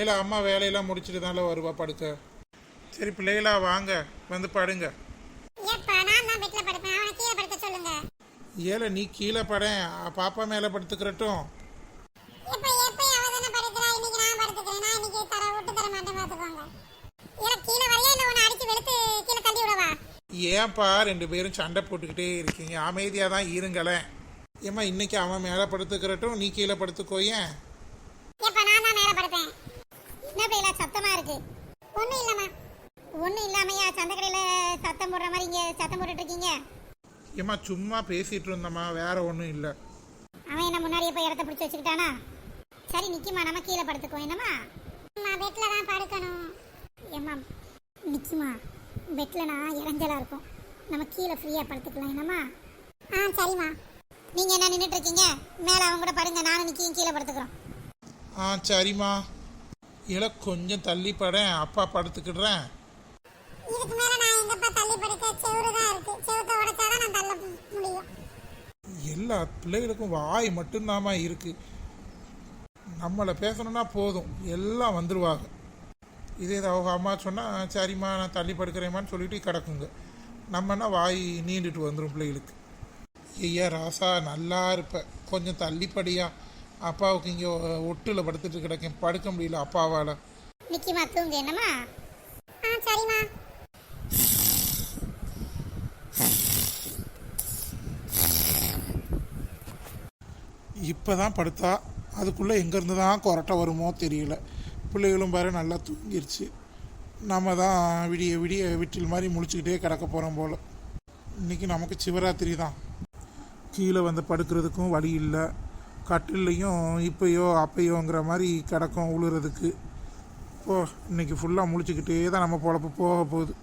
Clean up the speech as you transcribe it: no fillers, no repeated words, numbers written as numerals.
ஏல அம்மா வேலையெல்லாம் முடிச்சுட்டு தான்ல வருவா படுக்க. சரி பிள்ளைகளா வாங்க வந்து படுங்க. ஏப்பா நான் தான் பெட்ல படுப்பேன், அவனை கீழே படுக்க சொல்லுங்க. ஏல நீ கீழே படேன், பாப்பா மேலே படுத்துக்கிறட்டும். ஏப்பா ஏப்பா அவ தான படுக்கறா, இன்னைக்கு நான் படுத்துக்கிறேன். நான் இன்னைக்கு விட்டு தர மாட்டேன் பாத்துக்கோங்க. ஏல கீழே வரையா இல்ல உன்னை அடிச்சு வெளுத்து கீழே தள்ளி விடவா? ஏன்பா ரெண்டு பேரும் சண்டை போட்டுக்கிட்டே இருக்கீங்க, அமைதியாக தான் இருங்களேன். ஏம்மா இன்னைக்கு அவன் மேலே படுத்துக்கிறட்டும், நீ கீழே படுத்துக்கோயேன். ஏப்பா நான் தான் மேல படுப்பேன். என்ன பேல சத்தமா இருக்கு? ஒண்ணும் இல்லம்மா. ஒண்ணும் இல்லாமையா சந்தக்கடையில சத்தம் போடுற மாதிரி இங்க சத்தம் போட்டுட்டு இருக்கீங்க? ஏம்மா சும்மா பேசிட்டு இருந்தம்மா, வேற ஒன்றும் இல்லை. அவன் என்ன முன்னாடியே போய் இடத்த பிடிச்சி வச்சுக்கிட்டானா? சரி நிக்கிமா, நம்ம கீழே படுத்துக்கோ. என்னம்மா பெட்ல தான் படுக்கணும். ஏம்மா நிக்கிமா, பெட்ல நான் இறஞ்சலா இருக்கும், நம்ம கீழே ஃப்ரீயா படுத்துக்கலாம். என்னம்மா? சரிம்மா. நீங்க என்ன நின்றுட்டு இருக்கீங்க? மேல அவங்க கூட படுங்க, நானும் நிக்கியும் கீழே படுத்துக்கிறோம். சரிம்மா. இல்லை கொஞ்சம் தள்ளி படேன், அப்பா படுத்துக்கிடுறேன். இதுக்கு மேல நான் எங்கப்பா தள்ளி படுக்க? செவுரு தான் இருக்கு, செவுத்த உடைச்சாதான் நான் தள்ள முடியும். எல்லா பிள்ளைகளுக்கும் வாய் மட்டும்தாம்மா இருக்கு. நம்மளை பேசணும்னா போதும் எல்லாம் வந்துடுவாங்க. இதே அவங்க அம்மா சொன்னால் சரிம்மா நான் தள்ளி படுக்கிறேம்மான்னு சொல்லிட்டு கிடக்குங்க. நம்மனா வாய் நீண்டுட்டு வந்துடும் பிள்ளைகளுக்கு. ஐயா ராசா நல்லா இருப்ப, கொஞ்சம் தள்ளிப்படியா. அப்பாவுக்கு இங்கே ஒட்டில் படுத்துட்டு கிடக்கேன், படுக்க முடியல அப்பாவால். நிக்கிமா தூங்கு. என்னம்மா? சரிம்மா. இப்போ தான் படுத்தா, அதுக்குள்ளே எங்கேருந்து தான் கொரட்டை வருமோ தெரியல. பிள்ளைகளும் பாரு நல்லா தூங்கிருச்சு. நம்ம தான் விடிய விடிய வீட்டில் மாதிரி முழிச்சுக்கிட்டே கிடக்க போகிறோம் போல். இன்றைக்கி நமக்கு சிவராத்திரி தான். கீழே வந்து படுக்கிறதுக்கும் வழி இல்லை, கட்டில்லையும் இப்பையோ அப்பையோங்கிற மாதிரி கிடக்கும் உழுறதுக்கு. இன்னைக்கு ஃபுல்லாக முழிச்சுக்கிட்டே தான் நம்ம பொழப்பு போக போகுது.